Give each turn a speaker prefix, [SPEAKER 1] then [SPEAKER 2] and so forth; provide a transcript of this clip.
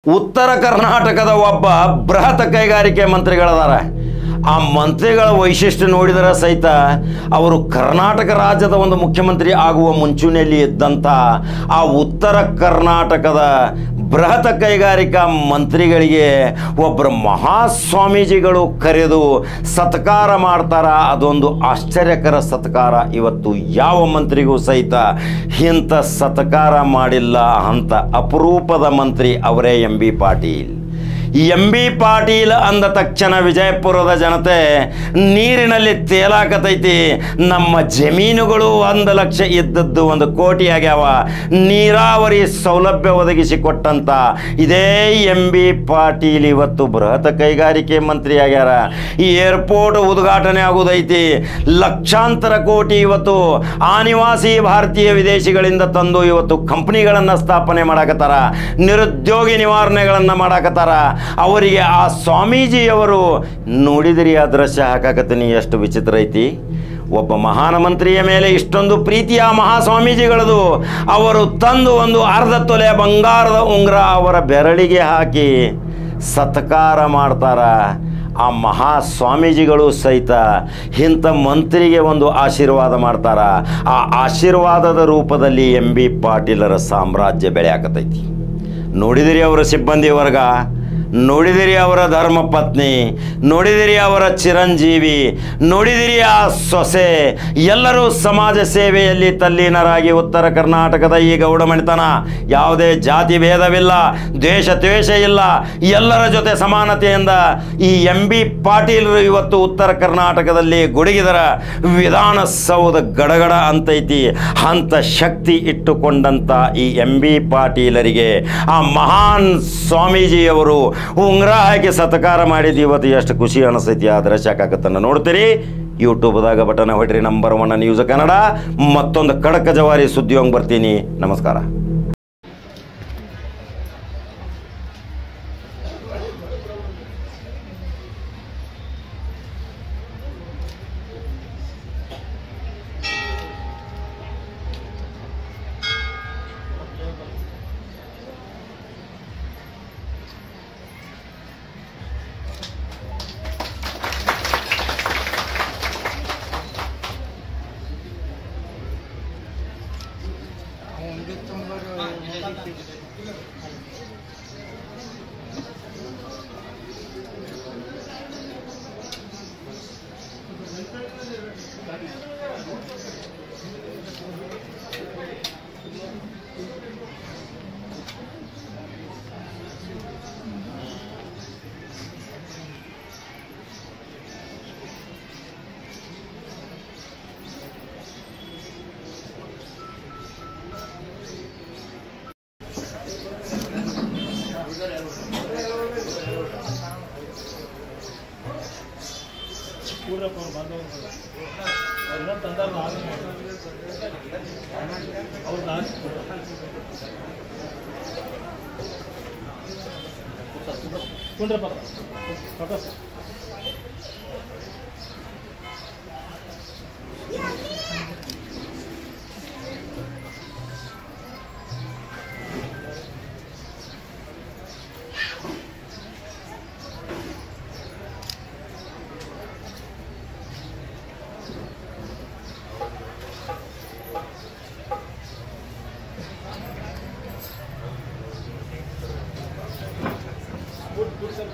[SPEAKER 1] ಉತ್ತರ ಕರ್ನಾಟಕದ ಒಬ್ಬ ಬೃಹತ್ ಕೈಗಾರಿಕೆ ಮಂತ್ರಿಗಳದಾರ. ಆ ಮಂತ್ರಿಗಳ ವೈಶಿಷ್ಟ್ಯ ನೋಡಿದರೆ ಸಹಿತ ಅವರು ಕರ್ನಾಟಕ ರಾಜ್ಯದ ಒಂದು ಮುಖ್ಯಮಂತ್ರಿ ಆಗುವ ಮುಂಚೂಣಿಯಲ್ಲಿ ಇದ್ದಂಥ ಆ ಉತ್ತರ ಕರ್ನಾಟಕದ ಬೃಹತ್ ಕೈಗಾರಿಕಾ ಮಂತ್ರಿಗಳಿಗೆ ಒಬ್ಬರು ಮಹಾಸ್ವಾಮೀಜಿಗಳು ಕರೆದು ಸತ್ಕಾರ ಮಾಡ್ತಾರ. ಅದೊಂದು ಆಶ್ಚರ್ಯಕರ ಸತ್ಕಾರ. ಇವತ್ತು ಯಾವ ಮಂತ್ರಿಗೂ ಸಹಿತ ಇಂಥ ಸತ್ಕಾರ ಮಾಡಿಲ್ಲ. ಅಂಥ ಅಪರೂಪದ ಮಂತ್ರಿ ಅವರೇ ಎಂ.ಬಿ. ಪಾಟೀಲ್. ಎಂ.ಬಿ. ಪಾಟೀಲ್ ಅಂದ ತಕ್ಷಣ ವಿಜಯಪುರದ ಜನತೆ ನೀರಿನಲ್ಲಿ ತೇಲಾಕತೈತಿ. ನಮ್ಮ ಜಮೀನುಗಳು 1 ಲಕ್ಷ ಇದ್ದದ್ದು 1 ಕೋಟಿ ಆಗ್ಯಾವ. ನೀರಾವರಿ ಸೌಲಭ್ಯ ಒದಗಿಸಿಕೊಟ್ಟಂಥ ಇದೇ ಎಂ.ಬಿ. ಪಾಟೀಲ್ ಇವತ್ತು ಬೃಹತ್ ಕೈಗಾರಿಕೆ ಮಂತ್ರಿ ಆಗ್ಯಾರ. ಈ ಏರ್ಪೋರ್ಟ್ ಉದ್ಘಾಟನೆ ಆಗುವುದೈತಿ. ಲಕ್ಷಾಂತರ ಕೋಟಿ ಇವತ್ತು ಅನಿವಾಸಿ ಭಾರತೀಯ ವಿದೇಶಿಗಳಿಂದ ತಂದು ಇವತ್ತು ಕಂಪ್ನಿಗಳನ್ನು ಸ್ಥಾಪನೆ ಮಾಡಾಕತ್ತಾರ. ನಿರುದ್ಯೋಗಿ ನಿವಾರಣೆಗಳನ್ನು ಮಾಡಾಕತ್ತಾರ. ಅವರಿಗೆ ಆ ಸ್ವಾಮೀಜಿಯವರು ನೋಡಿದಿರಿ ಆ ದೃಶ್ಯ ಹಾಕಾಕತ್ತೀನಿ, ಎಷ್ಟು ವಿಚಿತ್ರ ಐತಿ. ಒಬ್ಬ ಮಹಾನ ಮಂತ್ರಿಯ ಮೇಲೆ ಇಷ್ಟೊಂದು ಪ್ರೀತಿಯ ಮಹಾಸ್ವಾಮೀಜಿಗಳದು. ಅವರು ತಂದು ಒಂದು ಅರ್ಧ ತೊಲೆ ಬಂಗಾರದ ಉಂಗುರ ಅವರ ಬೆರಳಿಗೆ ಹಾಕಿ ಸತ್ಕಾರ ಮಾಡ್ತಾರ. ಆ ಮಹಾಸ್ವಾಮೀಜಿಗಳು ಸಹಿತ ಇಂಥ ಮಂತ್ರಿಗೆ ಒಂದು ಆಶೀರ್ವಾದ ಮಾಡ್ತಾರ. ಆ ಆಶೀರ್ವಾದದ ರೂಪದಲ್ಲಿ ಎಂ.ಬಿ. ಪಾಟೀಲರ ಸಾಮ್ರಾಜ್ಯ ಬೆಳೆಯಾಕತೈತಿ. ನೋಡಿದಿರಿ ಅವರ ಸಿಬ್ಬಂದಿ ವರ್ಗ, ನೋಡಿದಿರಿ ಅವರ ಧರ್ಮಪತ್ನಿ, ನೋಡಿದಿರಿ ಅವರ ಚಿರಂಜೀವಿ, ನೋಡಿದಿರಿ ಆ ಸೊಸೆ. ಎಲ್ಲರೂ ಸಮಾಜ ಸೇವೆಯಲ್ಲಿ ತಲ್ಲೀನರಾಗಿ ಉತ್ತರ ಕರ್ನಾಟಕದ ಈ ಗೌಡಮಣಿತನ ಯಾವುದೇ ಜಾತಿ ಭೇದವಿಲ್ಲ, ದ್ವೇಷ ದ್ವೇಷ ಇಲ್ಲ, ಎಲ್ಲರ ಜೊತೆ ಸಮಾನತೆಯಿಂದ ಈ ಎಂ.ಬಿ. ಪಾಟೀಲರು ಇವತ್ತು ಉತ್ತರ ಕರ್ನಾಟಕದಲ್ಲಿ ಗುಡುಗಿದರ ವಿಧಾನಸೌಧ ಗಡಗಡ ಅಂತೈತಿ. ಅಂಥ ಶಕ್ತಿ ಇಟ್ಟುಕೊಂಡಂಥ ಈ ಎಂ.ಬಿ. ಪಾಟೀಲರಿಗೆ ಆ ಮಹಾನ್ ಸ್ವಾಮೀಜಿಯವರು ಉಂಗ್ರ ಹಾಕಿ ಸತ್ಕಾರ ಮಾಡಿದ್ದು ಇವತ್ತು ಎಷ್ಟು ಖುಷಿ ಅನಿಸ್ತೈತಿ. ಆ ದೃಶ್ಯ ಹಾಕತ್ತನ್ನು ನೋಡ್ತೀರಿ. ಯೂಟ್ಯೂಬ್ದಾಗ ಬಟನ್ ಹೊಡ್ರಿ, ನಂಬರ್ 1 ನ್ಯೂಸ್ ಕನ್ನಡ. ಮತ್ತೊಂದು ಖಡಕ ಜವಾರಿ ಸುದ್ದಿಯೊಂಗೆ ಬರ್ತೀನಿ. ನಮಸ್ಕಾರ.
[SPEAKER 2] पूरा बंद और तंदर और लास्ट कुंड्र पता good sir.